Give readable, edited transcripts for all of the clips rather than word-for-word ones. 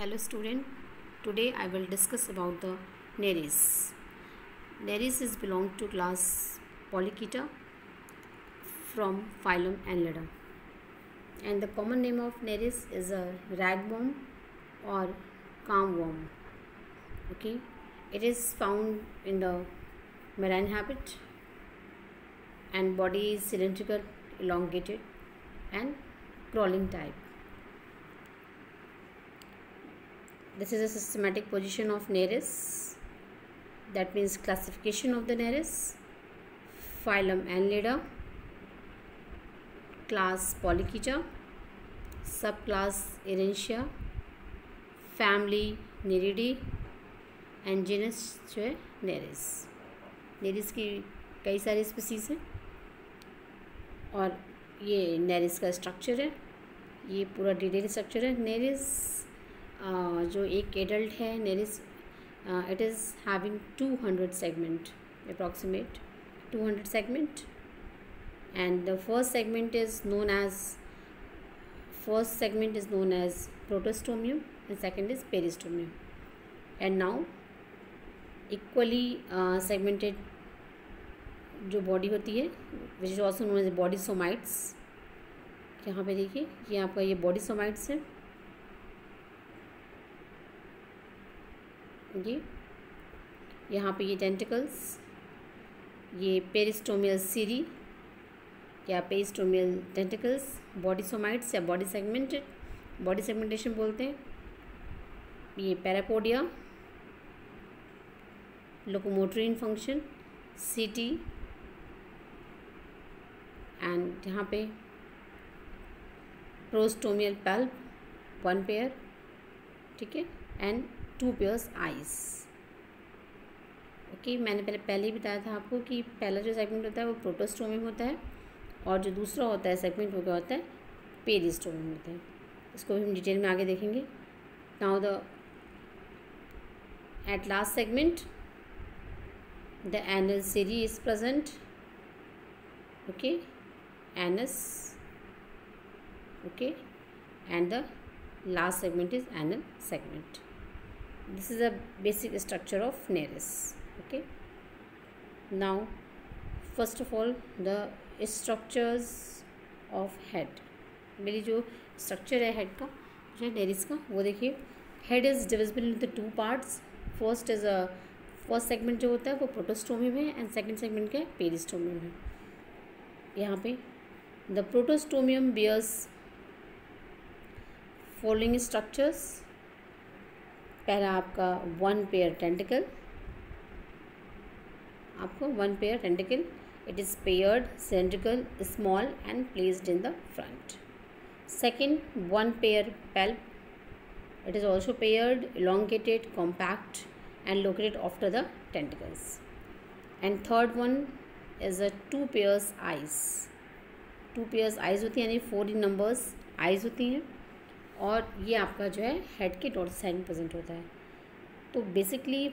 Hello student, today I will discuss about the Nereis. Nereis is belong to class Polychaeta from phylum Annelida. And the common name of Nereis is a ragworm or calmworm. Okay, it is found in the marine habitat and body is cylindrical, elongated and crawling type. This is a systematic position of Nereis, that means classification of the Nereis, phylum Annelida, class Polychaeta, subclass Erincia, family Neridae and genus जो है Nereis. Nereis की कई सारी species हैं और ये Nereis का structure है. ये पूरा डिटेल स्ट्रक्चर है. Nereis जो एक एडल्ट है Nereis, it is having 200 segment, approximate 200 segment, and the first segment is known as protostomium and second is peristomium. And now equally segmented जो बॉडी होती है which is also known as body somites. यहाँ पे देखिए ये आपका ये body somites है. ये यहाँ पे ये टेंटिकल्स, ये पेरिस्टोमियल सीरी या पेरिस्टोमियल टेंटिकल्स, बॉडी सोमाइट्स या बॉडी सेगमेंटेशन बोलते हैं. ये पैरापोडिया, लोकोमोटरी फंक्शन, सीटी एंड यहाँ पे प्रोस्टोमियल पल्प 1 पेयर, ठीक है, एंड 2 पेयर्स आइज. ओके, मैंने पहले ही बताया था आपको कि पहला जो सेगमेंट होता है वो प्रोटोस्टोमियम होता है और जो दूसरा होता है सेगमेंट वो क्या होता है, पेरिस्टोमियम होता है. इसको भी हम डिटेल में आगे देखेंगे. Now the at last segment the anal cirri is present. Okay, anus, okay, and the last segment is anal segment. This is a basic structure of Nereis. Okay, now first of all the structures of head. मेरी जो structure है head का, जो है Nereis का, वो देखिए. head is divisible into 2 parts. first segment जो होता है वो प्रोटोस्टोमियम है and second segment क्या है, पेरिस्टोमियम है. यहाँ पे the protostomium bears following structures. पहला आपका 1 पेयर टेंटिकल, आपको 1 pair tentacle. It is paired, cylindrical, small and placed in the front. Second 1 pair pulp. It is also paired, elongated, compact and located after the tentacles. And third one is a 2 pairs eyes. 2 pairs eyes होती हैं, यानी 4 in numbers eyes होती हैं और ये आपका जो है हेड के डॉर्सल साइड में प्रेजेंट होता है. तो बेसिकली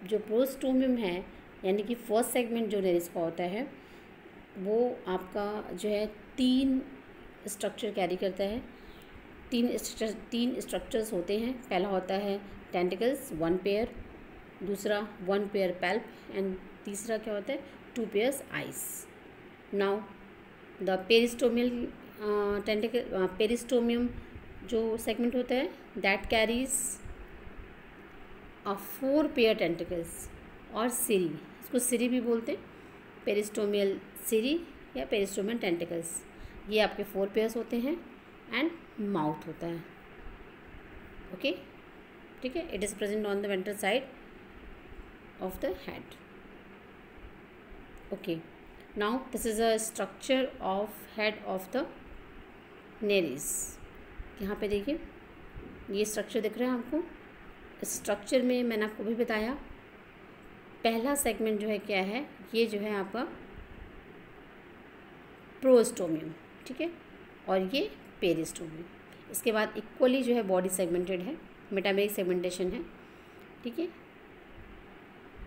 जो प्रोस्टोमियम है यानी कि फर्स्ट सेगमेंट जो Nereis का होता है वो आपका जो है 3 स्ट्रक्चर कैरी करता है. 3 स्ट्रक्चर्स होते हैं. पहला होता है टेंटिकल्स 1 पेयर, दूसरा 1 पेयर पल्प एंड तीसरा क्या होता है, 2 pairs eyes. Now the peristomium जो सेगमेंट होता है that carries a 4 pair tentacles और सीरी. इसको सीरी भी बोलते हैं, पेरिस्टोमियल सीरी या पेरिस्टोमियल टेंटिकल्स. ये आपके 4 पेयर्स होते हैं एंड माउथ होता है. ओके, ठीक है. It is present on the ventral side of the head. Okay, now this is a structure of head of the Nereis. यहाँ पे देखिए ये स्ट्रक्चर दिख रहा है आपको. इस स्ट्रक्चर में मैंने आपको भी बताया पहला सेगमेंट जो है क्या है, ये जो है आपका प्रोस्टोमियम, ठीक है, और ये पेरिस्टोमियम. इसके बाद इक्वली जो है बॉडी सेगमेंटेड है, मेटामेरिक सेगमेंटेशन है, ठीक है.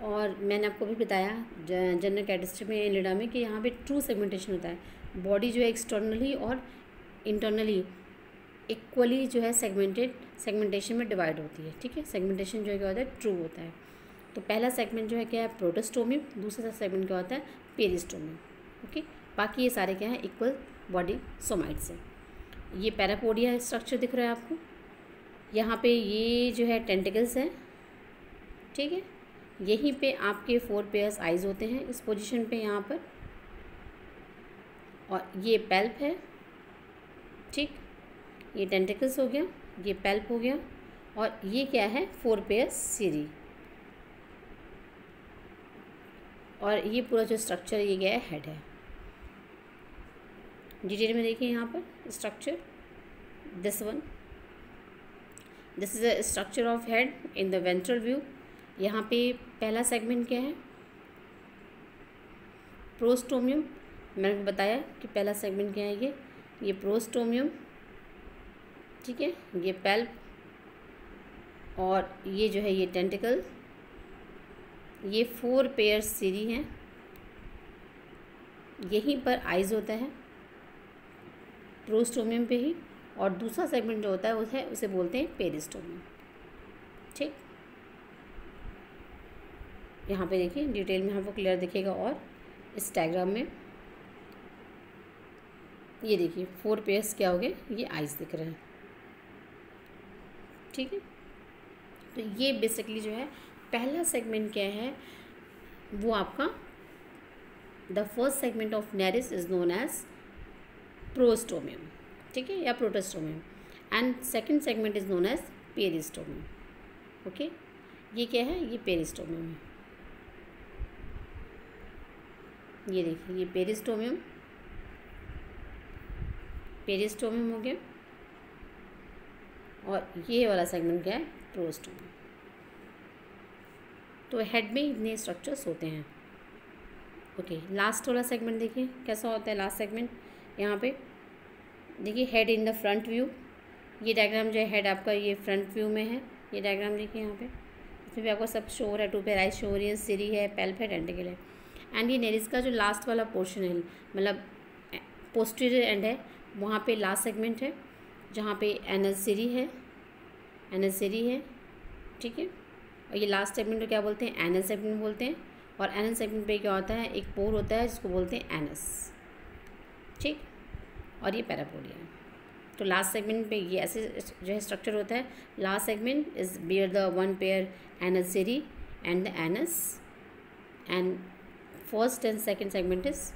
और मैंने आपको भी बताया जनरल कैरेक्टरिस्टिक में एनिलिडा में कि यहाँ पे ट्रू सेगमेंटेशन होता है. बॉडी जो है एक्सटर्नली और इंटरनली इक्वली जो है सेगमेंटेशन में डिवाइड होती है, ठीक है। सेगमेंटेशन जो है क्या होता है, ट्रू होता है। तो पहला सेगमेंट जो है क्या है, प्रोटोस्टोमियम, दूसरा सेगमेंट क्या होता है, पेरिस्टोमियम, ओके। बाकी ये सारे क्या है, इक्वल बॉडी सोमाइट्स हैं। ये पैरापोडिया स्ट्रक्चर दिख रहा है आपको, यहाँ पे ये जो है टेंटिकल्स हैं, ठीक है। यहीं पे आपके 4 पेयर्स आइज होते हैं इस पोजीशन पे यहाँ पर, और ये पैल्प है, ठीक। ये टेंटिकल्स हो गया, ये पैल्प हो गया, और ये क्या है, 4 पेयर्स सीरी, और ये पूरा जो स्ट्रक्चर ये क्या है, हेड है। डिटेल में देखिए यहाँ पर structure, this is a structure of head in the ventral view. यहाँ पे पहला सेगमेंट क्या है, प्रोस्टोमियम। मैंने बताया कि पहला सेगमेंट क्या है, ये प्रोस्टोमियम, ठीक है। ये पैल्प, और ये जो है ये टेंटिकल, ये 4 पेयर सीरी हैं, यहीं पर आइज होता है प्रोस्टोमियम पे ही, और दूसरा सेगमेंट जो होता है उसे बोलते हैं पेरिस्टोमियम, ठीक। यहाँ पे देखिए डिटेल में आपको क्लियर दिखेगा, और इस डायग्राम में ये देखिए 4 पेयर्स क्या हो गए, ये आइज दिख रहे हैं, ठीक है। तो ये बेसिकली जो है पहला सेगमेंट क्या है, वो आपका the first segment of Nereis is known as prostomium, ठीक है, या protostomium, and second segment is known as peristomium, okay. ये क्या है, ये पेरिस्टोमियम है, ये देखिए ये पेरिस्टोमियम हो गया, और ये वाला सेगमेंट क्या है, प्रोस्टोमियम। तो हेड में इतने स्ट्रक्चर्स होते हैं, ओके। लास्ट वाला सेगमेंट देखिए कैसा होता है, लास्ट सेगमेंट यहाँ पे देखिए, head in the front view. ये डायग्राम जो है हेड आपका ये फ्रंट व्यू में है, ये डायग्राम देखिए यहाँ पे, इसमें भी आपको सब शो हो रहा है, 2 पेयर आइज शो हो रही है, सीरी है, पैल्प है, टेंटिकल है। एंड ये नेरिस का जो लास्ट वाला पोर्शन है, मतलब पोस्टीरियर एंड है, वहाँ पे लास्ट सेगमेंट है, जहाँ पे एनल सीरी है, ठीक है। और ये लास्ट सेगमेंट को क्या बोलते हैं, एनल सेगमेंट बोलते हैं। और एनल सेगमेंट पे क्या होता है, एक पोर होता है जिसको बोलते हैं एनस, ठीक। और ये पैरापोडिया है। तो लास्ट सेगमेंट पे ये ऐसे जो है स्ट्रक्चर होता है, last segment is bear the 1 pair anal cirri and the anus, and first and second segment is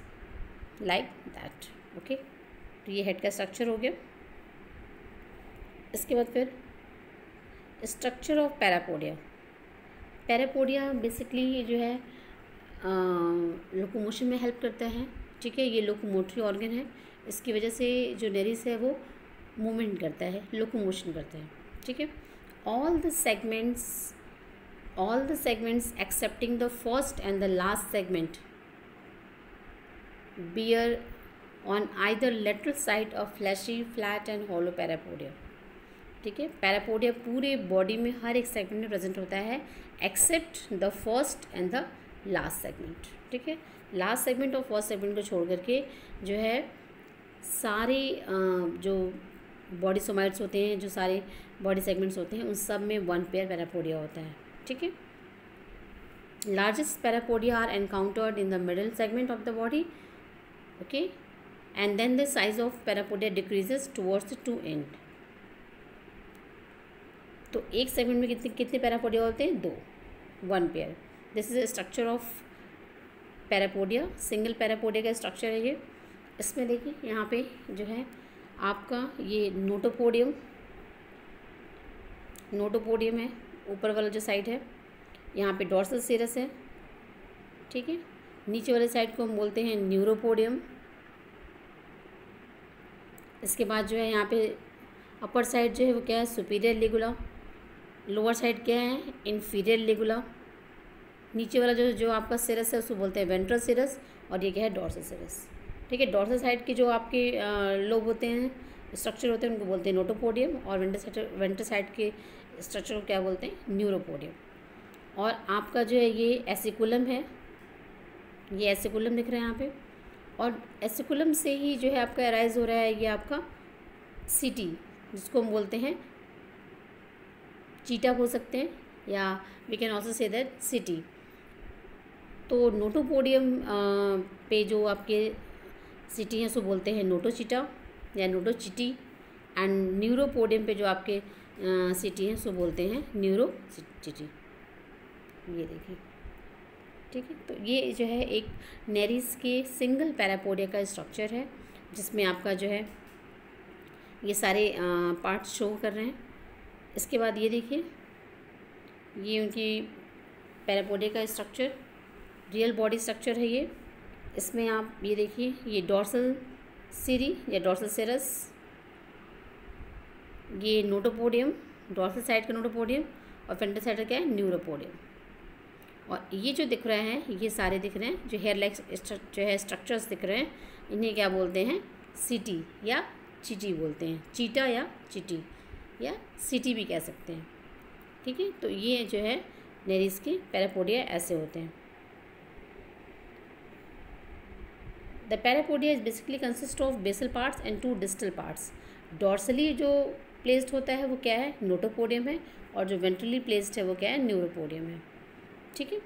like that, okay. तो ये हेड का स्ट्रक्चर हो गया। इसके बाद फिर स्ट्रक्चर ऑफ पैरापोडिया बेसिकली जो है लोकोमोशन में हेल्प करता है, ठीक है। ये लोकोमोटरी ऑर्गन है, इसकी वजह से जो नेरिस है वो मूवमेंट करता है, लोकोमोशन करता है, ठीक है। All the segments excepting the first and the last segment bear on either lateral side of fleshy, flat and hollow parapodia, ठीक है। पैरापोडिया पूरे बॉडी में हर एक सेगमेंट में प्रेजेंट होता है, except the first and the last segment, ठीक है। लास्ट सेगमेंट और फर्स्ट सेगमेंट को छोड़ करके जो है सारे जो बॉडी सोमाइट्स होते हैं, जो सारे बॉडी सेगमेंट्स होते हैं, उन सब में 1 पेयर पैरापोडिया होता है, ठीक है। Largest parapodia are encountered in the middle segment of the body, okay, and then the size of parapodia decreases towards the 2 end. तो एक सेगमेंट में कितने पैरापोडिया होते हैं, 2, 1 pair. This is a structure of parapodia, single parapodia का structure है ये। इसमें देखिए यहाँ पे जो है आपका ये नोटोपोडियम है, ऊपर वाला जो साइड है, यहाँ पे डॉर्सल सीरस है, ठीक है। नीचे वाले साइड को हम बोलते हैं न्यूरोपोडियम। इसके बाद जो है यहाँ पे अपर साइड जो है वो क्या है, सुपीरियर लिगुला, लोअर साइड क्या है, इन्फीरियर लिगुला। नीचे वाला जो आपका सिरस है उसको बोलते हैं वेंट्रल सिरस, और ये क्या है, डॉर्सल सिरस, ठीक है। डॉर्सल साइड के जो आपके लोब होते हैं, स्ट्रक्चर होते हैं, उनको बोलते हैं नोटोपोडियम, और वेंट्रल साइड के स्ट्रक्चर को क्या बोलते हैं, न्यूरोपोडियम। और आपका जो है ये एसिकुलम है, ये एसिकुलम दिख रहा है यहाँ पे, और एसिकुलम से ही जो है आपका अराइज हो रहा है ये आपका सीटी, जिसको हम बोलते हैं चीटा बोल सकते हैं, या we can also say that setae. तो नोटोपोडियम पे जो आपके सिटी हैं उसको बोलते हैं नोटोचीटा या नोटोचिटी, एंड न्यूरोपोडियम पे जो आपके सिटी हैं उसको बोलते हैं न्यूरोचिटी। ये देखिए, ठीक है। तो ये जो है एक नेरिस के सिंगल पैरापोडिया का स्ट्रक्चर है, जिसमें आपका जो है ये सारे पार्ट्स शो कर रहे हैं। इसके बाद ये देखिए, ये उनकी पैरापोडिया का स्ट्रक्चर, रियल बॉडी स्ट्रक्चर है ये। इसमें आप ये देखिए, ये डॉर्सल सीरी या डॉर्सल सेरस, ये नोटोपोडियम, डॉर्सल साइड का नोटोपोडियम, और वेंट्रल साइड का क्या है, न्यूरोपोडियम। और ये जो दिख रहे हैं, ये सारे दिख रहे हैं जो हेयर लाइक जो है स्ट्रक्चर्स दिख रहे हैं, इन्हें क्या बोलते हैं, सिटी या चिटी बोलते हैं। चीटा या चिटी या सिटी भी कह सकते हैं, ठीक है। तो ये जो है नेरिस के पैरापोडिया ऐसे होते हैं। The parapodia is basically consist of basal parts and 2 distal parts. Dorsally जो प्लेस्ड होता है वो क्या है, नोटोपोडियम है, और जो वेंट्रली प्लेस्ड है वो क्या है, न्यूरोपोडियम है, ठीक है।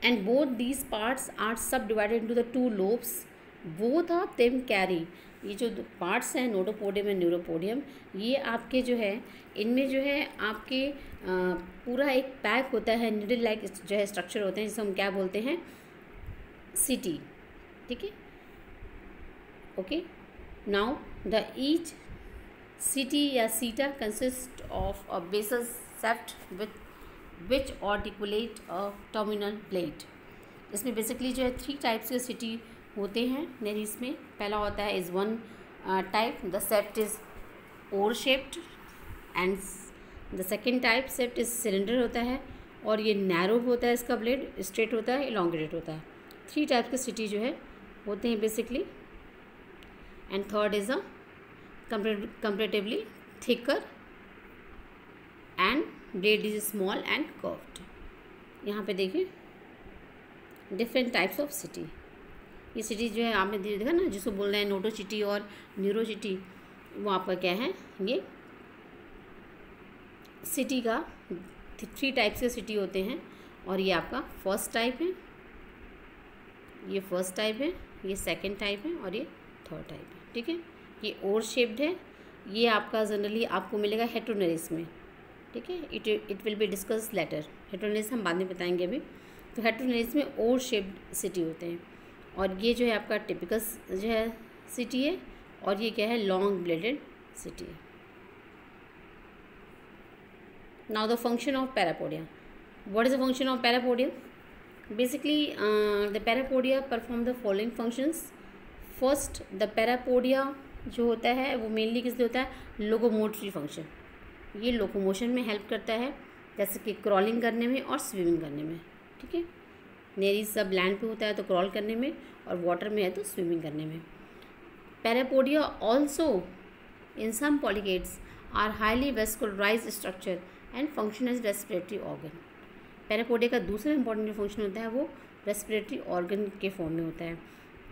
And both these parts are subdivided into the 2 lobes, both of them carry. ये जो पार्ट्स हैं नोटोपोडियम एंड न्यूरोपोडियम, ये आपके जो है इनमें जो है आपके पूरा एक पैक होता है, निडल लाइक जो है स्ट्रक्चर होते हैं, जिसे हम क्या बोलते हैं, सिटी, ठीक है। Okay, now the each setae या seta consist of a basal sept which articulate a terminal plate. इसमें बेसिकली जो है 3 टाइप्स के सिटी होते हैं नेरिस में। पहला होता है is 1 type, the sept is oar shaped, and the second type sept is cylinder होता है, और ये नैरो होता है, इसका ब्लेड स्ट्रेट होता है, इलोंगेटेड होता है। 3 टाइप के सिटी जो है होते हैं basically. And third is a comparatively thicker and blade is small and curved. यहाँ पे देखिए डिफरेंट टाइप्स ऑफ सिटी। ये सिटी जो है आपने देखा ना, जिसको बोल रहे हैं नोटोचिटी और न्यूरोचिटी, वो आपका क्या है, ये सिटी का 3 टाइप्स के सिटी होते हैं। और ये आपका फर्स्ट टाइप है, ये फर्स्ट टाइप है, ये सेकंड टाइप है, और ये थर्ड टाइप है, ठीक है। ये ओर शेप्ड है, ये आपका जनरली आपको मिलेगा हेटेरोनेरिस में, ठीक है। It will be discuss later. Heteronereis हम बाद में बताएंगे अभी। तो हेटेरोनेरिस में ओर शेप्ड सिटी होते हैं, और ये जो है आपका टिपिकल जो है सिटी है, और ये क्या है, लॉन्ग ब्लेडेड सिटी है। Now the function of parapodia. What is the function of parapodia? Basically the parapodia perform the following functions. First, the parapodia जो होता है वो मेनली किस लिए होता है, लोकोमोटरी फंक्शन। ये लोकोमोशन में हेल्प करता है, जैसे कि क्रॉलिंग करने में और स्विमिंग करने में, ठीक है। नेरिस सब लैंड पे होता है तो क्रॉल करने में, और वाटर में है तो स्विमिंग करने में। Parapodia also in some polychaetes are highly vascularised structure and function as respiratory organ. Parapodia का दूसरा इंपॉर्टेंट जो फंक्शन होता है वो रेस्पिरेटरी ऑर्गन के फॉर्म में होता है,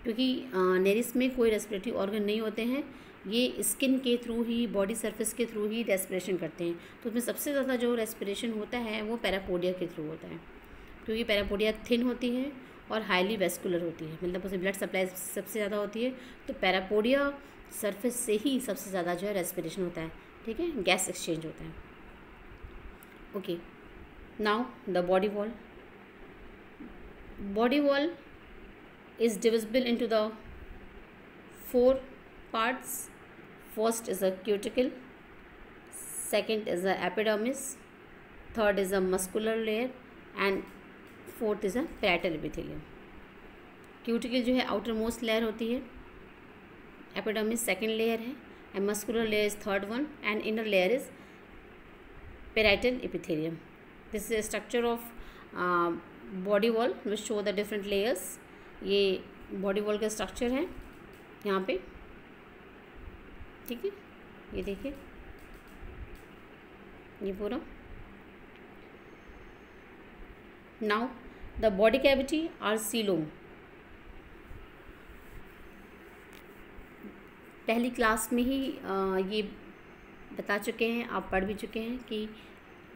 क्योंकि नेरिस में कोई रेस्पिरेटरी ऑर्गन नहीं होते हैं, ये स्किन के थ्रू ही, बॉडी सरफेस के थ्रू ही रेस्पिरेशन करते हैं। तो उसमें सबसे ज़्यादा जो रेस्पिरेशन होता है वो पैरापोडिया के थ्रू होता है, क्योंकि पैरापोडिया थिन होती है और हाईली वेस्कुलर होती है, मतलब उसमें ब्लड सप्लाई सबसे ज़्यादा होती है। तो पैरापोडिया सरफेस से ही सबसे ज़्यादा जो है रेस्पिरेशन होता है, ठीक है, गैस एक्सचेंज होता है। Okay, now the body wall. Body wall is divisible into the 4 parts. First is a cuticle, second is a epidermis, third is a muscular layer, and fourth is a parietal epithelium. Cuticle जो है outer most layer होती है, epidermis second layer है, and muscular layer is third one, and inner layer is parietal epithelium. This is a structure of body wall which show the different layers. ये body wall का structure है यहाँ पे, ठीक है। ये देखिए, ये पूरा। Now the body cavity or coelom. पहली क्लास में ही ये बता चुके हैं, आप पढ़ भी चुके हैं कि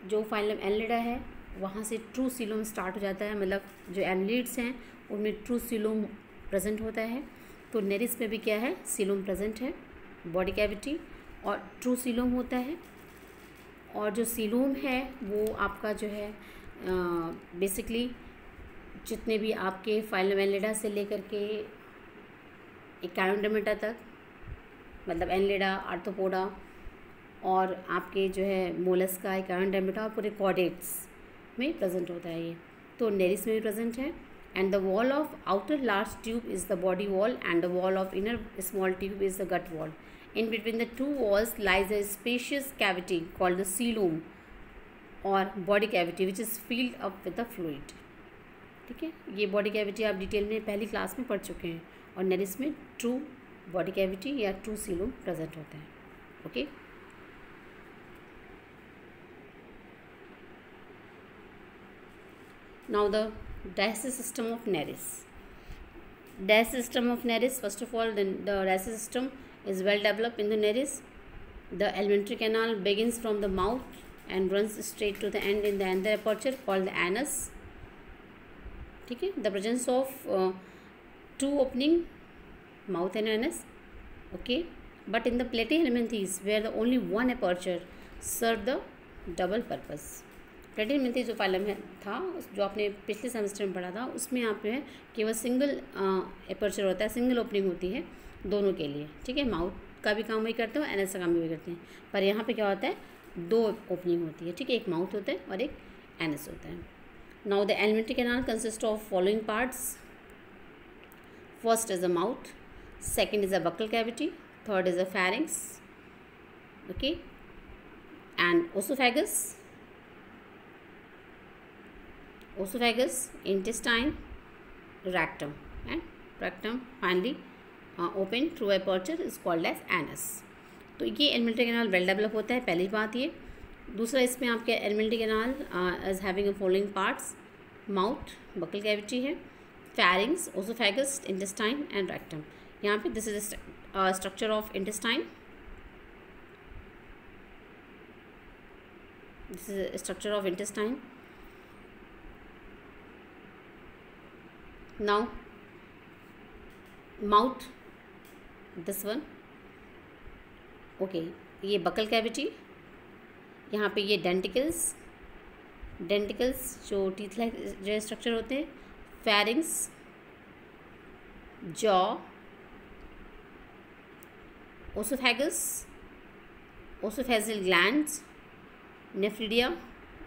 जो फाइलम एनलिडा है वहाँ से ट्रू सीलोम स्टार्ट हो जाता है, मतलब जो एनलिड्स हैं उनमें ट्रू सीलोम प्रेजेंट होता है। तो नेरिस में भी क्या है, सीलोम प्रेजेंट है, बॉडी कैविटी और ट्रू सीलोम होता है। और जो सीलोम है वो आपका जो है बेसिकली जितने भी आपके फाइलम एनलिडा से लेकर के एकायोडेर्माटा तक, मतलब एनलिडा, आर्थ्रोपोडा और आपके जो है मोलस्का, एकायोडेर्माटा और पूरे कॉर्डेट्स में प्रेजेंट होता है ये। तो नेरिस में भी प्रेजेंट है। And the wall of outer large tube is the body wall and the wall of inner small tube is the gut wall. In between the two walls lies a spacious cavity called the coelom or body cavity which is filled up with the fluid. ठीक है, ये body cavity आप detail में पहली class में पढ़ चुके हैं। और नेरिस में ट्रू बॉडी कैविटी या ट्रू सीलोम प्रेजेंट होता है। Okay, now the digestive system of Neris. Digestive system of Neris, first of all, the digestive system is well developed in the Neris. The alimentary canal begins from the mouth and runs straight to the end in the another aperture called the anus. ठीक है, the presence of two opening, mouth and anus. Okay, but in the platyhelminthes where the only one aperture serve the double purpose. प्लेटिहेल्मिंथेस जो phylum है था, जो आपने पिछले semester में पढ़ा था, उसमें यहाँ पे है केवल सिंगल एपर्चर होता है, सिंगल ओपनिंग होती है दोनों के लिए। ठीक है, माउथ का भी काम वही करते हैं और एनएस का काम भी वही करते हैं। पर यहाँ पे क्या होता है, दो ओपनिंग होती है। ठीक है, एक माउथ होता है और एक एनएस होता है। Now the alimentary canal consist of following parts. First is the mouth, second is a buccal cavity, third is a फैरिंग्स, okay, and osophagus, intestine, rectum, and rectum finally open through aperture is called as anus. तो ये alimentary canal well develop होता है, पहली बात ये। दूसरा, इसमें आपके alimentary canal is having a following parts, mouth, buccal cavity है, pharynx, oesophagus, intestine and rectum. यहाँ पे this is structure of intestine, this is structure of intestine. Now mouth, this one, okay, ये बकल कैविटी, यहाँ पे ये denticles जो teeth like जो structure होते हैं, फैरिंग्स, जॉ, ओसोफेजियल ग्लैंड्स, नेफ्रिडिया,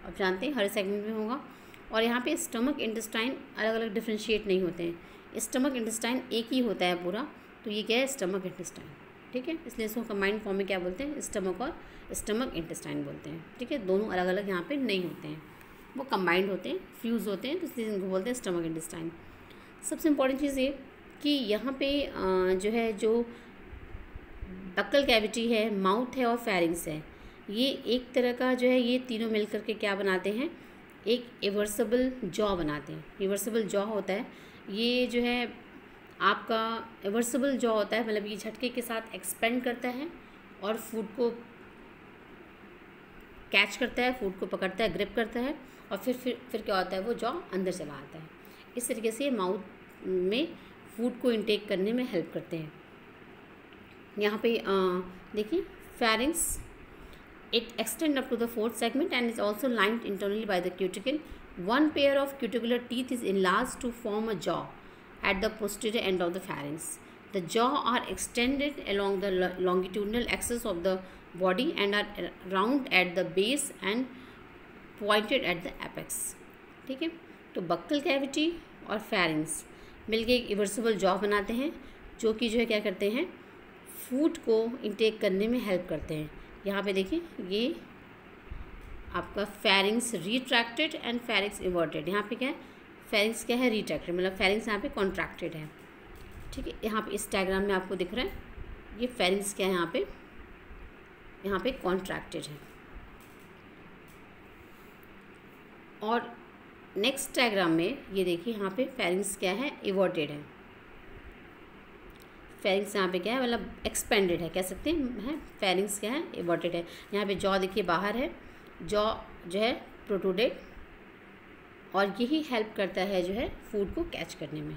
आप जानते हैं हर सेगमेंट में होगा. और यहाँ पे स्टमक इंटेस्टाइन अलग अलग डिफ्रेंशिएट नहीं होते हैं, स्टमक इंटेस्टाइन एक ही होता है पूरा. तो ये क्या है, स्टमक इंटेस्टाइन. ठीक है, इसलिए इसको कंबाइंड फॉर्म में क्या बोलते हैं, स्टमक और स्टमक इंटेस्टाइन बोलते हैं. ठीक है, दोनों अलग अलग यहाँ पे नहीं होते हैं, वो कंबाइंड होते हैं, फ्यूज़ होते हैं, तो इसलिए इनको बोलते हैं स्टमक इंटेस्टाइन. सबसे इम्पॉर्टेंट चीज़ ये कि यहाँ पे जो है जो बक्कल कैविटी है, माउथ है और फैरिंग्स है, ये एक तरह का जो है ये तीनों मिल करके क्या बनाते हैं, एक इवर्सिबल जॉ बनाते हैं. इवर्सिबल जॉ होता है, ये जो है आपका इवर्सिबल जॉ होता है, मतलब ये झटके के साथ एक्सपेंड करता है और फूड को कैच करता है, फूड को पकड़ता है, ग्रिप करता है, और फिर क्या होता है, वो जॉ अंदर चला आता है. इस तरीके से माउथ में फूड को इंटेक करने में हेल्प करते हैं. यहाँ पे देखिए, फैरिंग्स, it extends up to the fourth segment and is also lined internally by the cuticle. One pair of cuticular teeth is enlarged to form a jaw at the posterior end of the pharynx. The jaw are extended along the longitudinal axis of the body and are round at the base and pointed at the apex. ठीक है, तो buccal cavity और फैरिंग्स मिलके एक इवर्सिबल jaw बनाते हैं, जो कि जो है क्या करते हैं, फूड को इंटेक करने में हेल्प करते हैं. यहाँ पे देखिए, ये आपका फैरिंग्स रिट्रैक्टेड एंड फैरिंग्स इवर्टेड. यहाँ पे क्या है, फैरिंग्स क्या है, रिट्रैक्टेड, मतलब फैरिंग्स यहाँ पे कॉन्ट्रैक्टेड है. ठीक है, यहाँ पे इस डायग्राम में आपको दिख रहा है, ये फैरिंग्स क्या है, यहाँ पे कॉन्ट्रैक्टेड है. और नेक्स्ट डायग्राम में ये देखिए, यहाँ पे फैरिंग्स क्या है, इवर्टेड है. फेरिंग्स यहाँ पे क्या है, मतलब एक्सपेंडेड है, कह सकते हैं। फेरिंग्स क्या है, एवर्टेड है। यहाँ पे जॉ देखिए बाहर है, जॉ जो है प्रोट्रूडेड, और यही हेल्प करता है जो है फूड को कैच करने में।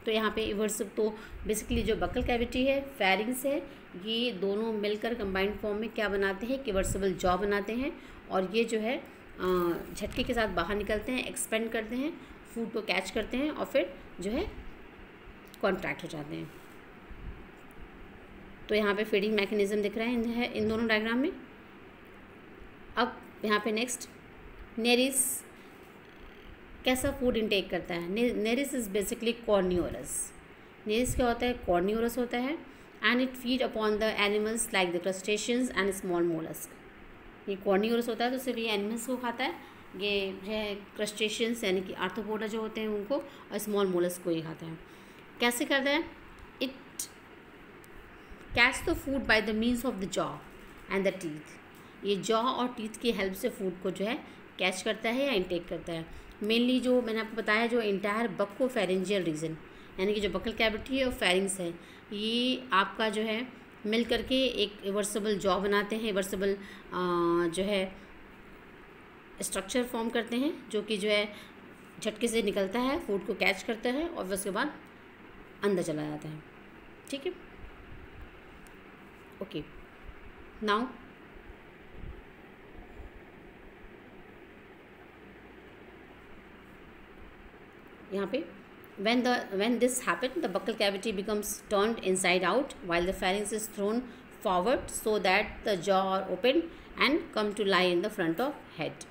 तो यहाँ पे इवर्सिव, तो बेसिकली जो बकल कैविटी है, फेरिंग्स है, ये दोनों मिलकर कंबाइंड फॉर्म में क्या बनाते हैं, रिवर्सिबल जॉ बनाते हैं, और ये जो है झटके के साथ बाहर निकलते हैं, एक्सपेंड करते हैं, फूड को कैच करते हैं, और फिर जो है कॉन्ट्रैक्ट हो जाते हैं। तो यहाँ पे फीडिंग मैकेनिज्म दिख रहा है इन दोनों डायग्राम में। अब यहाँ पे नेक्स्ट, नेरिस कैसा फूड इनटेक करता है। Nereis is basically carnivorous. Nereis क्या होता है, कॉर्नियोरस होता है, and it feed upon the animals like the crustaceans and small mollusc. ये कॉर्नियोरस होता है तो सिर्फ ये एनिमल्स को खाता है, ये जो है क्रस्टेशियंस यानी कि आर्थ्रोपोडा जो होते हैं उनको, और स्मॉल मोलस्क को ही खाता है। कैसे करता है, it catch the food by the means of the jaw and the teeth. ये जॉ और टीथ की हेल्प से फूड को जो है कैच करता है या इंटेक करता है। मेनली जो मैंने आपको बताया, जो इंटायर बक्कोफेरेंजियल रीजन यानी कि जो बकल कैविटी है और फेरिंग्स है, ये आपका जो है मिल करके एक रिवर्सिबल जॉ बनाते हैं, रिवर्सिबल जो है स्ट्रक्चर फॉर्म करते हैं, जो कि जो है झटके से निकलता है, फूड को कैच करता है और उसके बाद अंदर चला जाता है। ठीक है, ओके। नाउ यहाँ पे when this happens, the buccal cavity becomes turned inside out while the pharynx is thrown forward so that the jaw are opened and come to lie in the front of head.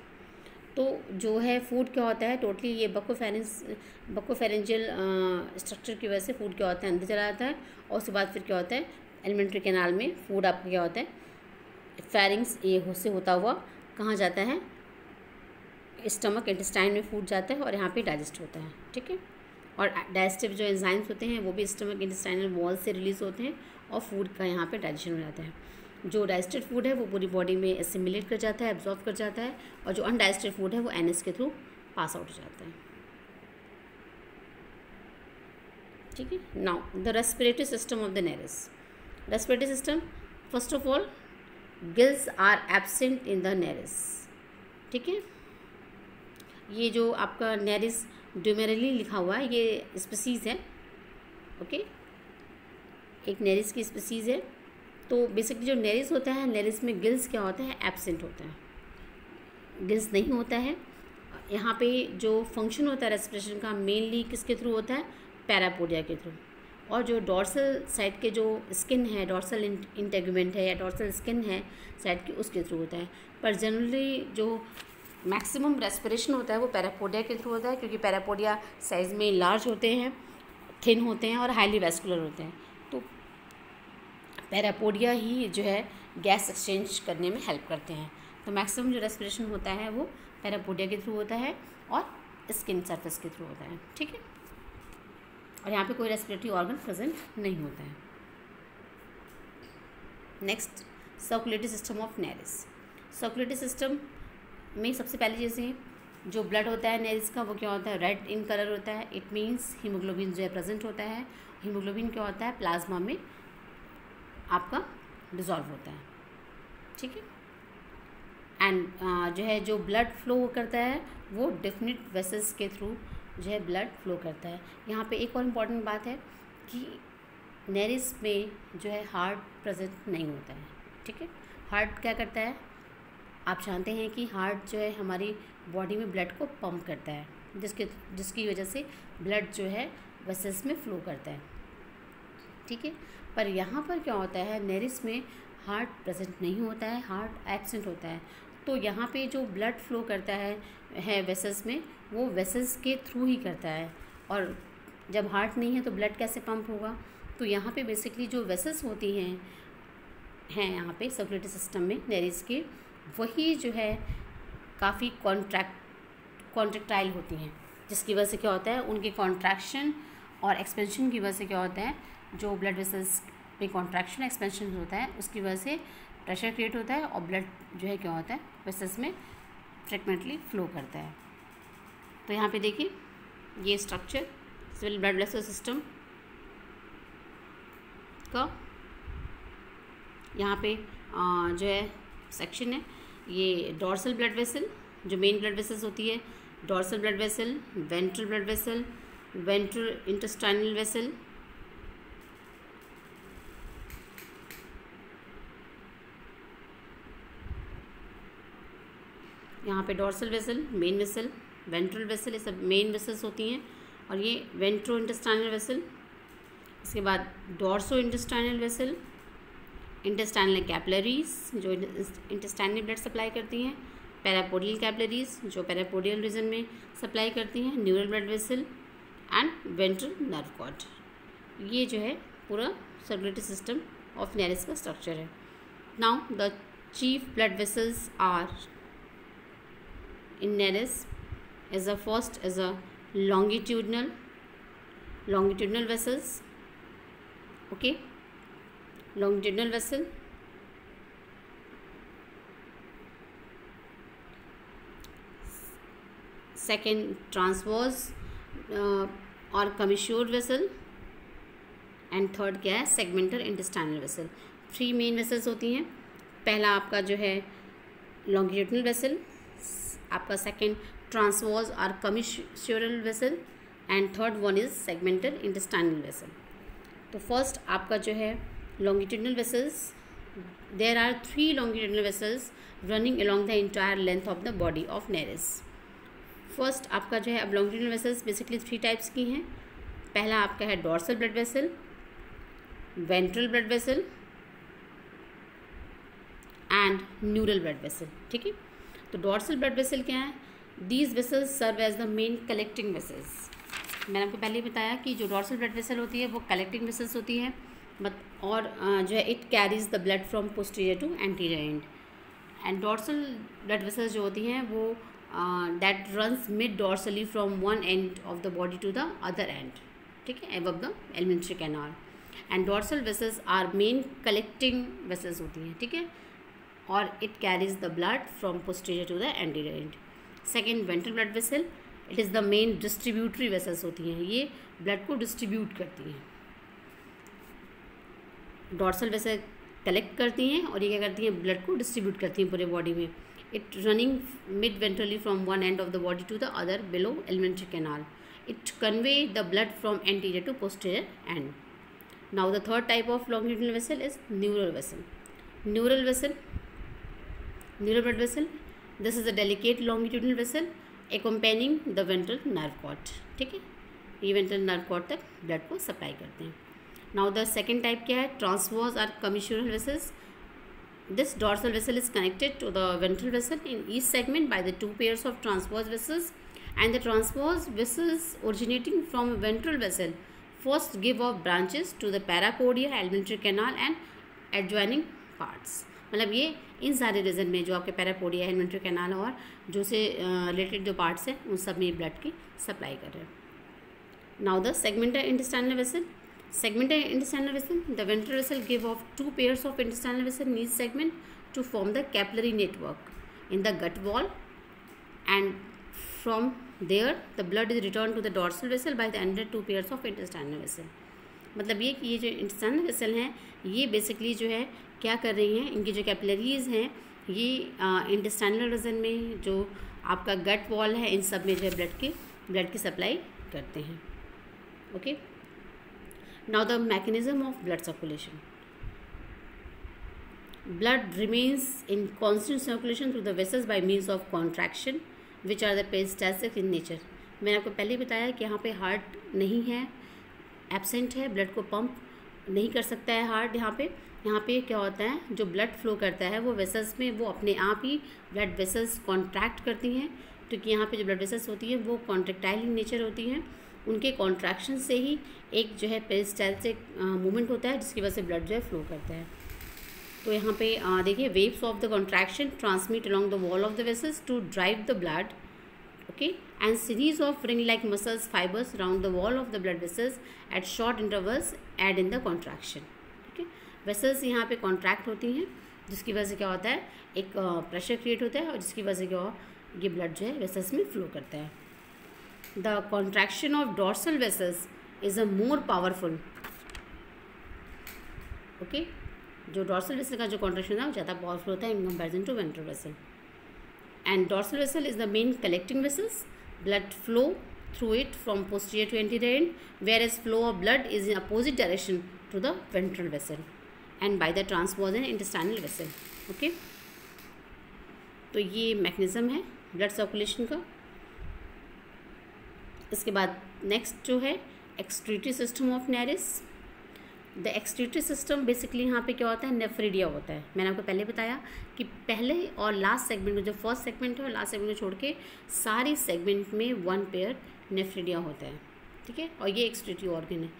तो जो है food क्या होता है, totally ये buccopharyngeal structure की वजह से फूड क्या होता है, अंदर चला जाता है, और उसके बाद फिर क्या होता है, एलिमेंट्री कैनाल में फूड आपका क्या होता है, फेरिंग्स ये से होता हुआ कहाँ जाता है, स्टमक इंटेस्टाइन में फूड जाता है और यहाँ पे डाइजेस्ट होता है। ठीक है, और डाइजेस्टिव जो एंजाइम्स होते हैं वो भी स्टमक इंटेस्टाइनल वॉल से रिलीज होते हैं और फूड का यहाँ पे डाइजेशन हो जाता है। जो डाइजेस्टेड फूड है वो पूरी बॉडी में एसिमिलेट कर जाता है, एब्जॉर्ब कर जाता है, और जो अनडाइजेस्टेड फूड है वो एनएस के थ्रू पास आउट हो जाता है। ठीक है, now the respiratory system of the Nereis. Respiratory system, first of all gills are absent in the Nereis. ठीक है, ये जो आपका नेरिस ड्यूमेरली लिखा हुआ है ये स्पीसीज़ है। ओके, एक नेरिस की स्पीसीज़ है। तो बेसिकली जो नेरिस होता है, नेरिस में गिल्स क्या होता है, एब्सेंट होता है, गिल्स नहीं होता है। यहाँ पे जो फंक्शन होता है रेस्पिरेशन का मेनली किसके थ्रू होता है, पैरापोडिया के थ्रू, और जो डॉर्सल साइड के जो स्किन है, डॉर्सल इंटेगुमेंट है या डॉर्सल स्किन है साइड की, उसके थ्रू होता है। पर जनरली जो मैक्सिमम रेस्पिरेशन होता है वो पैरापोडिया के थ्रू होता है, क्योंकि पैरापोडिया साइज़ में लार्ज होते हैं, थिन होते हैं और हाईली वैस्कुलर होते हैं। तो पैरापोडिया ही जो है गैस एक्सचेंज करने में हेल्प करते हैं। तो मैक्सिमम जो रेस्पिरेशन होता है वो पैरापोडिया के थ्रू होता है और स्किन सरफेस के थ्रू होता है। ठीक है, और यहाँ पे कोई रेस्पिरेटरी ऑर्गन प्रेजेंट नहीं होता है। Next, circulatory system of Nereis. Circulatory system में सबसे पहले जैसे जो ब्लड होता है नेरिस का वो क्या होता है, रेड इन कलर होता है। इट मीन्स हीमोग्लोबिन जो है प्रेजेंट होता है। हीमोग्लोबिन क्या होता है, प्लाज्मा में आपका डिज़ोल्व होता है। ठीक है, एंड जो है जो ब्लड फ्लो करता है वो डेफिनेट वेसल्स के थ्रू जो है ब्लड फ्लो करता है। यहाँ पे एक और इम्पॉर्टेंट बात है कि नेरिस में जो है हार्ट प्रेजेंट नहीं होता है। ठीक है, हार्ट क्या करता है, आप जानते हैं कि हार्ट जो है हमारी बॉडी में ब्लड को पंप करता है, जिसकी वजह से ब्लड जो है वेसल्स में फ्लो करता है। ठीक है, पर यहाँ पर क्या होता है, नेरिस में हार्ट प्रेजेंट नहीं होता है, हार्ट एब्सेंट होता है। तो यहाँ पे जो ब्लड फ्लो करता है वेसल्स में, वो वेसल्स के थ्रू ही करता है, और जब हार्ट नहीं है तो ब्लड कैसे पंप होगा। तो यहाँ पे बेसिकली जो वेसल्स होती हैं यहाँ पे सर्कुलेटरी सिस्टम में नेरिस के, वही जो है काफ़ी कॉन्ट्रैक्टाइल होती हैं, जिसकी वजह से क्या होता है, उनके कॉन्ट्रैक्शन और एक्सपेंशन की वजह से क्या होता है, जो ब्लड वेसल्स में कॉन्ट्रैक्शन एक्सपेंशन होता है उसकी वजह से प्रेशर क्रिएट होता है और ब्लड जो है क्या होता है वेसल्स में फ्रिक्वेंटली फ्लो करता है। तो यहाँ पे देखिए ये structure civil blood vessel system का यहाँ पे जो है सेक्शन है, ये डॉर्सल ब्लड वेसल, जो मेन ब्लड वेसल्स होती है, dorsal blood vessel, ventral blood vessel, ventral intestinal vessel, यहाँ पे dorsal vessel, main vessel, ventral vessel, ये सब मेन वेसल्स होती हैं, और ये वेंट्रो इंटेस्टाइनल वेसल। इसके बाद dorso intestinal vessel, intestinal capillaries जो इंटेस्टाइनल ब्लड सप्लाई करती हैं, पैरापोडियल कैपिलरीज जो पैरापोडियल रीजन में सप्लाई करती हैं, neural blood vessel and ventral nerve cord. ये जो है पूरा सर्कुलेटरी सिस्टम ऑफ नेरिस का स्ट्रक्चर है। Now the chief blood vessels are in neris is the first is a longitudinal vessels, okay, longitudinal vessel, second transverse or commissure vessel, and third क्या है segmental intestinal vessel. 3 main vessels होती हैं। पहला आपका जो है longitudinal vessel, आपका second transverse और commissural vessel, and third one is segmental intestinal vessel. तो फर्स्ट आपका जो है longitudinal vessels, there are 3 longitudinal vessels running along the entire length of the body of Nereis. First आपका जो है अब लॉन्गिट्यूडनल वेसल्स बेसिकली 3 टाइप्स की हैं। पहला आपका है dorsal blood vessel, ventral blood vessel and neural blood vessel, ठीक है। तो डॉर्सल ब्लड वेसल क्या है? These vessels serve as the main collecting vessels. मैंने आपको पहले ही बताया कि जो डॉर्सल ब्लड वेसल होती है वो कलेक्टिंग वेसल्स होती है, और जो है it carries the blood from posterior to anterior end. And dorsal blood vessels जो होती हैं वो that runs mid dorsally from one end of the body to the other end, ठीक है, above the alimentary canal. And dorsal vessels are main collecting vessels होती हैं, ठीक है, और it carries the blood from posterior to the anterior end. Second ventral blood vessel, it is the main distributary vessels होती हैं, ये blood को distribute करती हैं। डॉर्सल वेसल कलेक्ट करती हैं और ये क्या करती हैं, ब्लड को डिस्ट्रीब्यूट करती हैं पूरे बॉडी में। It running mid ventrally from one end of the body to the other below alimentary canal. It convey the blood from anterior to posterior end. Now the third type of longitudinal vessel is neural vessel. Neural blood vessel. This is a delicate longitudinal vessel accompanying the ventral nerve cord. ठीक है, ये ventral nerve cord तक blood को supply करते हैं. Now the second type क्या है? Transverse or commissural vessels. This dorsal vessel is connected to the ventral vessel in each segment by the 2 pairs of transverse vessels. And the transverse vessels originating from ventral vessel first give off branches to the parapodia, alimentary canal and adjoining parts. मतलब ये इन सारे reason में जो आपके parapodia, alimentary canal और जो से related जो पार्ट्स हैं उन सब में ब्लड की सप्लाई कर रहे हैं। Now the segmental intestinal vessel. Segmental intestinal vessel, the ventral vessel give of 2 pairs of intestinal vessel in each segment to form the capillary network in the gut wall, and from there the blood is returned to the dorsal vessel by the another 2 pairs of intestinal vessel. मतलब ये कि ये जो intestinal vessel हैं ये basically जो है क्या कर रही हैं, इनकी जो कैपिलरीज हैं ये इंटेस्टाइनल रीजन में जो आपका गट वॉल है इन सब में जो है ब्लड की सप्लाई करते हैं। Okay, now the mechanism of blood circulation. Blood remains in constant circulation through the vessels by means of contraction which are the peristaltic in nature. मैंने आपको पहले बताया कि यहाँ पे हार्ट नहीं है, एब्सेंट है, ब्लड को पंप नहीं कर सकता है हार्ट। यहाँ पे क्या होता है, जो ब्लड फ्लो करता है वो वेसल्स में वो अपने आप ही ब्लड वेसल्स कॉन्ट्रैक्ट करती हैं, क्योंकि यहाँ पे जो ब्लड वेसल्स होती हैं वो कॉन्ट्रैक्टाइल इन नेचर होती हैं। उनके कॉन्ट्रैक्शन से ही एक जो है पेरिस्टाल्टिक मूवमेंट होता है जिसकी वजह से ब्लड जो है फ्लो करता है। तो यहाँ पे देखिए, waves of the contraction transmit along the wall of the vessels to drive the blood, okay, and series of ring like muscles fibres around the wall of the blood vessels at short intervals aid in the contraction. ठीक है, vessels यहाँ पे contract होती हैं जिसकी वजह से क्या होता है, एक प्रेशर क्रिएट होता है और जिसकी वजह से क्या ये ब्लड जो है वेसल्स में फ्लो करता है। The contraction of dorsal vessels is a more powerful okay, जो डॉर्सल वेसल का जो कॉन्ट्रैक्शन है वो ज़्यादा पावरफुल होता है in comparison to ventral vessel. And dorsal vessel is the main collecting vessels. Blood flow through it from posterior to anterior end, whereas flow of blood is in opposite direction to the ventral vessel and by the transverse and intestinal vessel. Okay, तो ये mechanism है blood circulation का. इसके बाद next जो है excretory system of Nereis. The excretory system basically यहाँ पे क्या होता है, नेफ्रिडिया होता है. मैंने आपको पहले बताया कि पहले और लास्ट सेगमेंट में, जो फर्स्ट सेगमेंट है और लास्ट सेगमेंट को छोड़ के सारी सेगमेंट में 1 पेयर नेफ्रिडिया होता है. ठीक है, और ये एक्सक्रीटरी ऑर्गन है.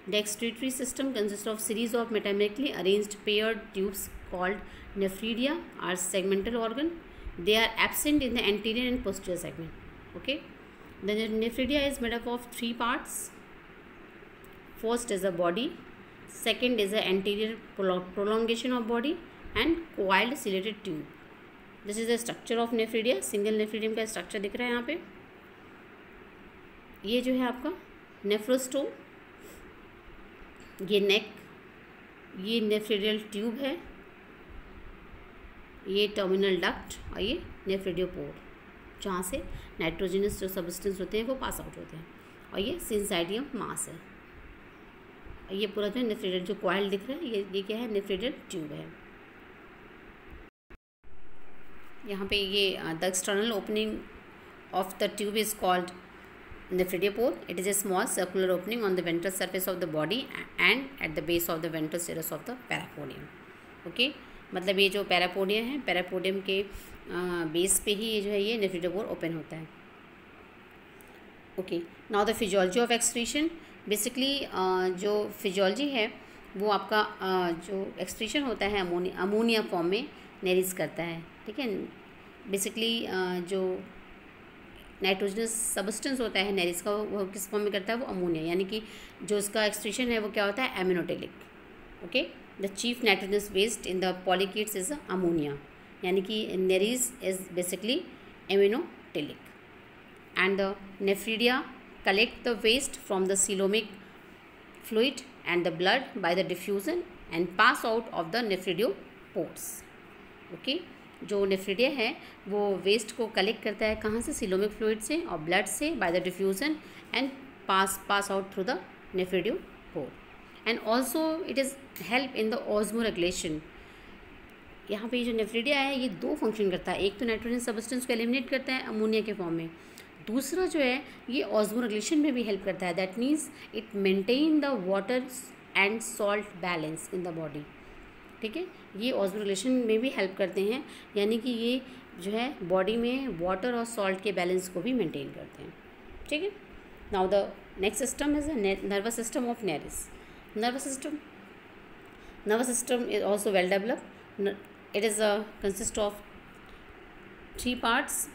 The excretory system consist of series of metamerically arranged paired tubes called nephridia or segmental organ. They are absent in the anterior and posterior segment. Okay, the nephridia is made up of 3 parts. First is a body, second is the anterior prolongation of body and coiled ciliated tube. This is the structure of nephridia. Single nephridium का structure दिख रहा है यहाँ पे. ये जो है आपका नेफ्रोस्टोम, ये नेक, ये नेफ्रिडियल ट्यूब है, ये टर्मिनल डक्ट और ये नेफ्रिडियोपोर जहाँ से नाइट्रोजनस जो सब्सटेंस होते हैं वो पास आउट होते हैं, और ये सिंसाइडियम मास है. ये पूरा जो नेफ्रिडियल जो कॉइल दिख रहा है ये क्या है, नेफ्रिडियल ट्यूब है. यहाँ पे ये the external opening of the tube is called nephridiopore. It is a small circular opening on the ventral surface of the body and at the base of the ventral cirrus of the parapodium. Okay, मतलब ये जो पैरापोडियम है, पैरापोडियम के base पे ही ये जो है ये नेफ्रिडियोपोर ओपन होता है. Okay, now the physiology of excretion. Basically जो फिजियोलॉजी है वो आपका जो एक्सक्रीशन होता है अमोनिया फॉर्म में नेरिस करता है. ठीक है, बेसिकली जो नाइट्रोजनस सब्सटेंस होता है नेरिस का वो किस फॉर्म में करता है, वो अमोनिया, यानी कि जो उसका एक्सक्रीशन है वो क्या होता है, ammonotelic. Okay, the chief nitrogenous waste in the polychaetes is ammonia, यानी कि Nereis is basically ammonotelic. And the nephridia collect the waste from the coelomic fluid and the blood by the diffusion and pass out of the nephrodiopores. Okay, जो nephridia है वो waste को collect करता है कहाँ से, सीलोमिक फ्लूइड से और ब्लड से by the diffusion and pass out through the nephridiopore. And also it is help in the osmoregulation. यहाँ पे जो नेफ्रिडिया है ये 2 फंक्शन करता है. एक तो नाइट्रोजन सब्सटेंस को एलिमिनेट करता है अमोनिया के फॉर्म में, दूसरा जो है ये ऑस्मो रेगुलेशन में भी हेल्प करता है. That means it maintain the water and salt balance in the body. ठीक है, ये ऑस्मो रेगुलेशन में भी हेल्प करते हैं, यानी कि ये जो है बॉडी में वाटर और सॉल्ट के बैलेंस को भी मेंटेन करते हैं. ठीक है, now the next system is nervous system of Nereis. Nervous system is also well developed. It is consist of 3 parts.